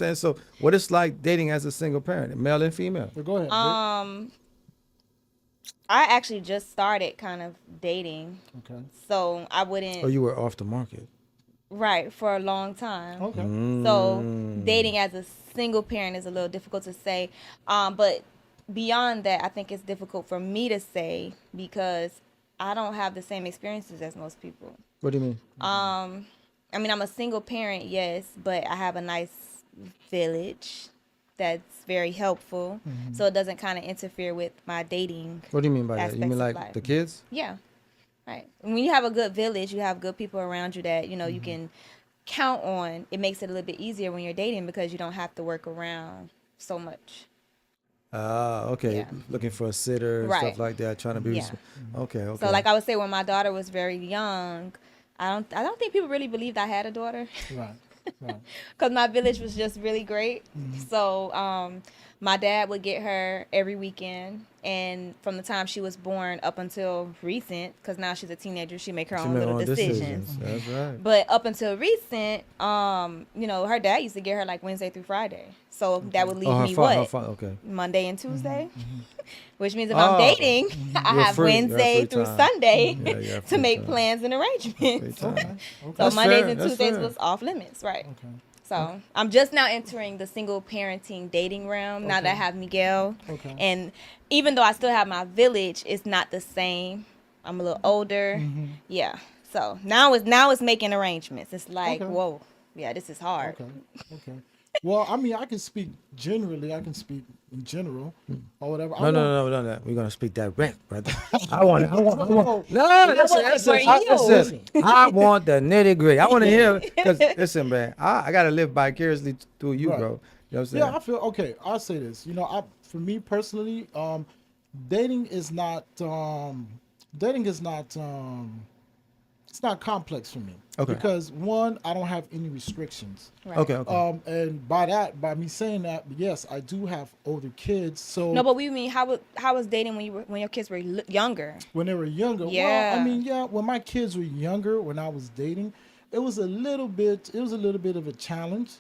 saying? So what it's like dating as a single parent, male and female. So go ahead. I actually just started kind of dating, Okay. so I Or wouldn't you were off the market. right for a long time. Okay. So dating as a single parent is a little difficult to say. But beyond that, I think it's difficult for me to say because I don't have the same experiences as most people. What do you mean? I mean, I'm a single parent, yes, but I have a nice village that's very helpful. So it doesn't kind of interfere with my dating. What do you mean by that? You aspects mean of like life. the kids? Yeah. Right. When you have a good village, you have good people around you that, you can count on. It makes it a little bit easier when you're dating because you don't have to work around so much. Ah, okay. Yeah. Looking for a sitter and Right. stuff like that, trying to be. Yeah. Okay, okay. So like I would say when my daughter was very young, I don't think people really believed I had a daughter. Right. Right. Because my village was just really great. Mm-hmm. So my dad would get her every weekend. And from the time she was born up until recent, because now she's a teenager, she make her She own made little own decisions. That's right. But up until recent, her dad used to get her like Wednesday through Friday. So that would leave Oh, me what? okay. Monday and Tuesday? Which means if Oh, I'm dating, I You're have free. You have Wednesday free through time. Sunday Yeah, you have to free make time. plans and arrangements. Free time. Okay. So That's Mondays fair, and that's Tuesdays fair. was off limits, right? Okay. So I'm just now entering the single parenting dating realm now that I have Miguel. Okay. And even though I still have my village, it's not the same. I'm a little older. Yeah. So now it's making arrangements. It's like, Okay. whoa, yeah, this is hard. Okay. Okay. Well, I mean, I can speak generally. I can speak in general or whatever. No. We're gonna speak direct, brother. I want. Oh, No, wasn't for you. listen. I want the nitty gritty. I want to hear because listen, man. I gotta live vicariously through you, Right. bro. You know what I'm saying? yeah, I feel okay. I'll say this. For me personally, dating is not it's not complex for me. Okay. Because one, I don't have any restrictions. Right. Okay. And by me saying that, yes, I do have older kids. So No, but we mean how was dating when your kids were younger? when they were younger, Yeah. well, I mean, yeah, when my kids were younger, when I was dating, it was a little bit of a challenge.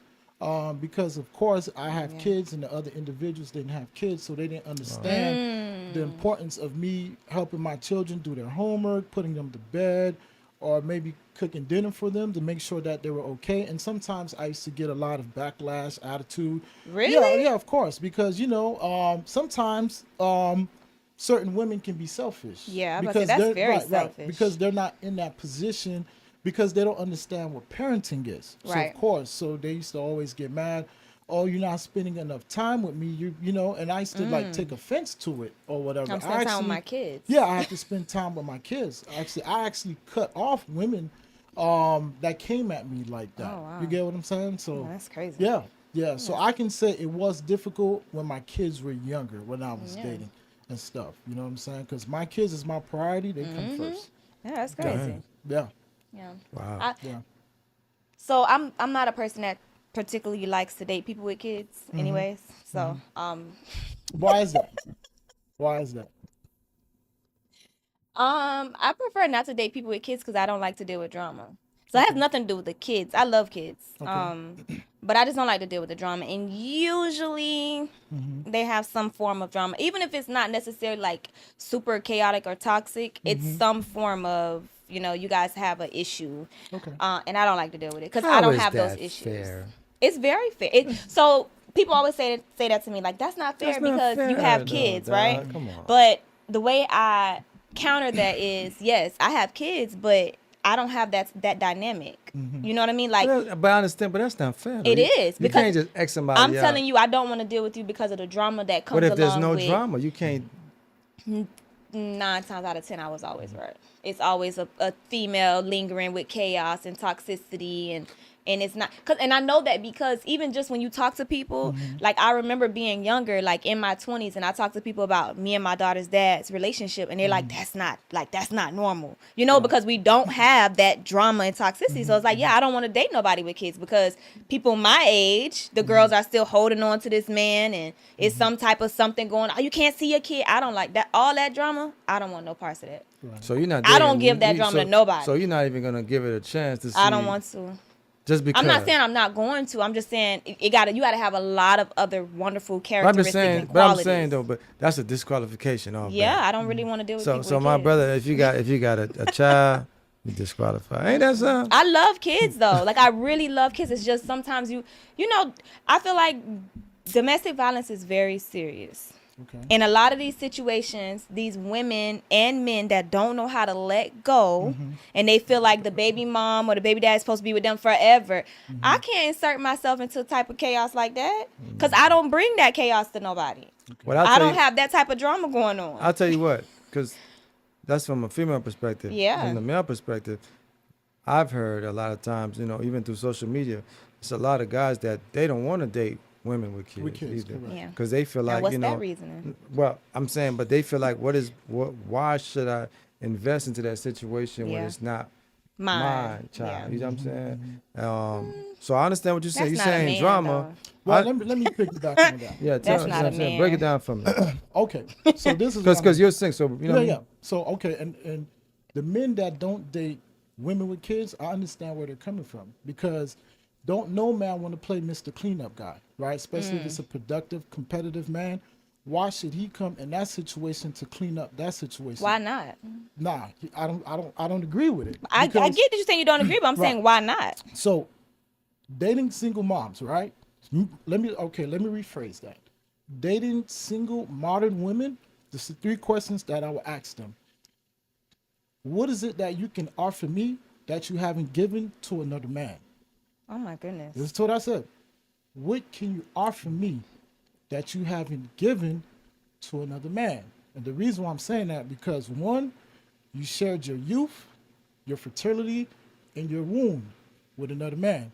Because of course I have kids and the other individuals didn't have kids, so they didn't understand the importance of me helping my children do their homework, putting them to bed, or maybe cooking dinner for them to make sure that they were okay. And sometimes I used to get a lot of backlash, attitude. Really? Yeah, of course, because sometimes certain women can be selfish. Yeah, I was about to say, that's they're- very selfish. because they're not in that position, because they don't understand what parenting is. So Right. of course, so they used to always get mad. Oh, you're not spending enough time with me. And I used to like take offense to it or whatever. I'm spending time with my kids. Yeah, I have to spend time with my kids. I actually cut off women that came at me like that. Oh, wow. You get what I'm saying? So That's crazy. yeah. So I can say it was difficult when my kids were younger, when I was Yeah. dating and stuff. You know what I'm saying? Because my kids is my priority. They come first. Yeah, that's crazy. Yeah. Yeah. Wow. Yeah. So I'm not a person that particularly likes to date people with kids anyways. So Why is that? Why is that? I prefer not to date people with kids because I don't like to deal with drama. So it has nothing to do with the kids. I love kids. But I just don't like to deal with the drama. And usually they have some form of drama. Even if it's not necessarily like super chaotic or toxic, it's some form of, you guys have an issue. Okay. And I don't like to deal with it because How I don't is have those that issues. fair? It's very fair. So people always say that to me, like, that's not fair That's not because you fair, have though, kids, dog. right? Come on. But the way I counter that is, yes, I have kids, but I don't have that dynamic. You know what I mean? Like, But I understand, but that's not fair. it is, You because can't just X somebody I'm out. telling you, I don't want to deal with you because of the drama that comes What if there's along no with drama? You can't. 9 times out of 10, I was always right. It's always a female lingering with chaos and toxicity, and it's not and I know that because even just when you talk to people, like I remember being younger, like in my 20s, and I talked to people about me and my daughter's dad's relationship, and they're like, that's not normal, because we don't have that drama and toxicity. So it's like, yeah, I don't want to date nobody with kids because people my age, the girls are still holding on to this man, and it's some type of something going on. Oh, you can't see your kid. I don't like that. All that drama, I don't want no parts of that. So you're not. I don't dating- give that you- drama so- to nobody. So you're not even gonna give it a chance to see. I don't want to. Just because. I'm not saying I'm not going to. I'm just saying you gotta have a lot of other wonderful But characteristics and I'm qualities. saying though, but that's a disqualification. Yeah, I don't really want to deal with people So with my kids. brother, if you got a child, you disqualified. Ain't that something? I love kids though. Like I really love kids. It's just sometimes you know, I feel like domestic violence is very serious. Okay. In a lot of these situations, these women and men that don't know how to let go, and they feel like the baby mom or the baby dad is supposed to be with them forever. I can't insert myself into a type of chaos like that because I don't bring that chaos to nobody. Well, I don't have that type of drama going on. I'll tell you what, because that's from a female perspective. Yeah. From the male perspective, I've heard a lot of times, even through social media, it's a lot of guys that they don't want to date women with kids, either. correct. Yeah. Because they feel Now, like, what's that reasoning? Well, I'm saying, but they feel like, why should I invest into that situation when Yeah. it's not Mine. child? Yeah. You know what I'm saying? So I understand what you're saying. That's You're not a saying man, drama. though. Well, let me pick it back on that. Yeah, That's not a saying. man. Break it down for me. Okay, so this is what Because I'm- you're single, so you know. what I yeah. mean? So okay, and the men that don't date women with kids, I understand where they're coming from because don't no man want to play Mr. Cleanup guy, right? Especially if it's a productive, competitive man. Why should he come in that situation to clean up that situation? Why not? Nah, I don't agree with it. I Because- get that you're saying you don't agree, but I'm Right. saying why not? So, dating single moms, right? Let me rephrase that. Dating single modern women. This is 3 questions that I will ask them. What is it that you can offer me that you haven't given to another man? Oh my goodness. This is what I said. What can you offer me that you haven't given to another man? And the reason why I'm saying that because one, you shared your youth, your fertility, and your wound with another man.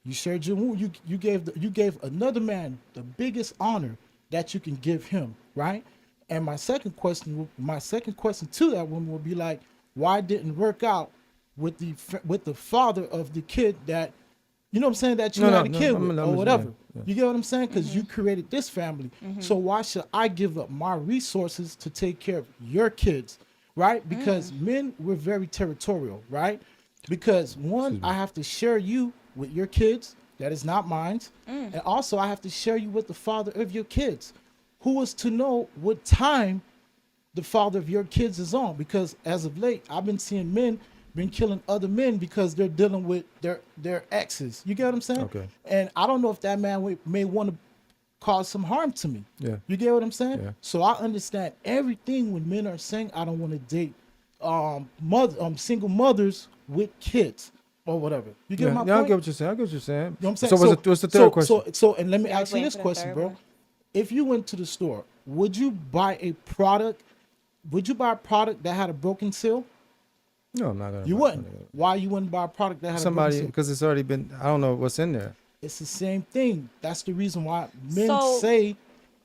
You shared your wound. You gave another man the biggest honor that you can give him, right? And my second question to that woman will be like, why didn't it work out with the father of the kid that, you know what I'm saying, that you had a kid with or whatever. Yeah. You get what I'm saying? Because you created this family. So why should I give up my resources to take care of your kids, right? Because men, we're very territorial, right? Because one, I have to share you with your kids. That is not mine. And also I have to share you with the father of your kids. Who is to know what time the father of your kids is on? Because as of late, I've been seeing men been killing other men because they're dealing with their exes. You get what I'm saying? Okay. And I don't know if that man may want to cause some harm to me. Yeah. You get what I'm saying? Yeah. So I understand everything when men are saying I don't want to date single mothers with kids or whatever. You get my point? I get what you're saying. You know what I'm saying? So what's the third question? So and let me Yeah, I was ask you waiting this for the question, third bro. one. If you went to the store, would you buy a product? Would you buy a product that had a broken seal? No, I'm not gonna. You buy wouldn't. something. Why you wouldn't buy a product that had a broken Somebody, seal? because it's already been. I don't know what's in there. It's the same thing. That's the reason why men So- say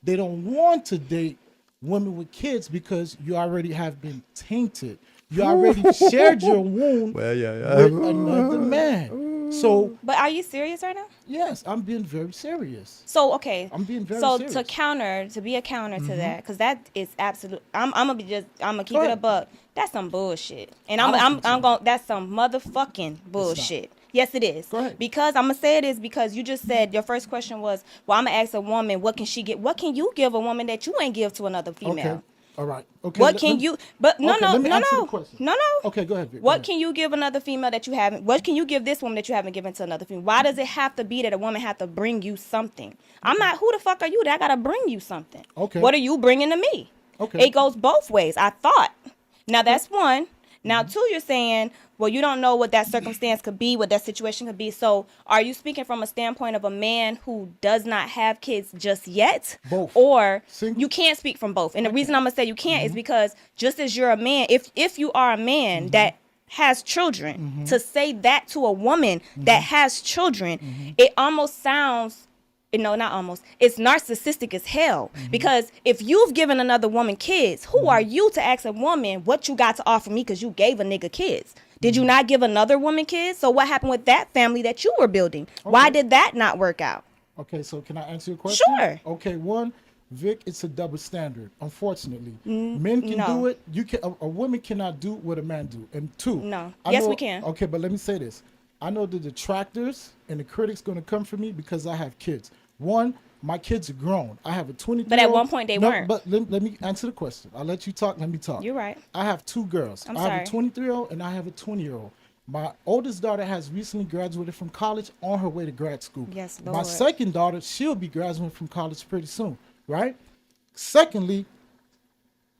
they don't want to date women with kids because you already have been tainted. You already shared your wound Well, yeah. with another man. So But are you serious right now? yes, I'm being very serious. So okay. I'm being very so serious. to be a counter to that, because that is absolute. I'm gonna keep Go it a ahead. buck. That's some bullshit, and I don't think so. I'm gonna. That's some motherfucking bullshit. Yes, it is. Go ahead. Because I'm gonna say it is because you just said your first question was, well, I'm gonna ask a woman, what can she get? What can you give a woman that you ain't give to another female? Okay. All right. Okay. What can you? But no, Okay, no, let me no, answer the no, question. no, no. Okay, go ahead, Vic. Go What ahead. can you give another female that you haven't? What can you give this woman that you haven't given to another female? Why does it have to be that a woman have to bring you something? I'm not. Who the fuck are you that I gotta bring you something? Okay. What are you bringing to me? Okay. It goes both ways. I thought. Now that's one. Now two, you're saying, well, you don't know what that circumstance could be, what that situation could be. So are you speaking from a standpoint of a man who does not have kids just yet? Both. Or Single. you can't speak from both. And the reason I'm gonna say you can't is because just as you're a man, if you are a man that has children, to say that to a woman that has children, it almost sounds, no, not almost, it's narcissistic as hell. Because if you've given another woman kids, who are you to ask a woman what you got to offer me because you gave a nigga kids? Did you not give another woman kids? So what happened with that family that you were building? Why did that not work out? Okay, so can I answer your question? Sure. Okay, one, Vic, it's a double standard. Unfortunately, men can no. do it. You can. A woman cannot do what a man do. And two, No. I Yes, know- we can. Okay, but let me say this: I know the detractors and the critics going to come for me because I have kids. One, my kids are grown. I have a 23-year-old. But at one point they weren't. But let me answer the question. I'll let you talk. Let me talk. You're right. I have two girls. I'm I have sorry. a 23-year-old and I have a 20-year-old. My oldest daughter has recently graduated from college on her way to grad school. Yes, My Lord. second daughter, she'll be graduating from college pretty soon, right? Secondly,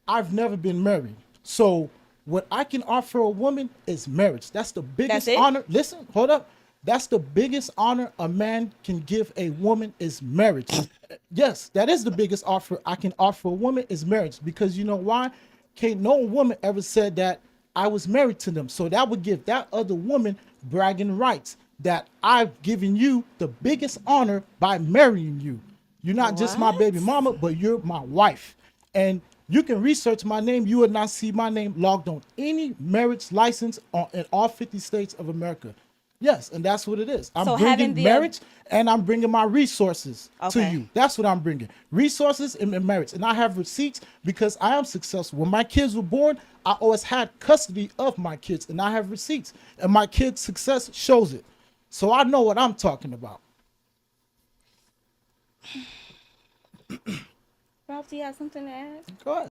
I've never been married. So what I can offer a woman is marriage. That's the biggest That's it? honor. Listen, hold up. That's the biggest honor a man can give a woman is marriage. Yes, that is the biggest offer I can offer a woman is marriage. Because you know why? Can't no woman ever said that I was married to them. So that would give that other woman bragging rights that I've given you the biggest honor by marrying you. You're not just my baby What? mama, but you're my wife. And you can research my name. You will not see my name logged on any marriage license in all 50 states of America. Yes, and that's what it is. I'm So having bringing the- marriage and I'm bringing my resources to Okay. you. That's what I'm bringing. Resources and marriage. And I have receipts because I am successful. When my kids were born, I always had custody of my kids and I have receipts. And my kids' success shows it. So I know what I'm talking about. Ralph, do you have something to add? Go ahead.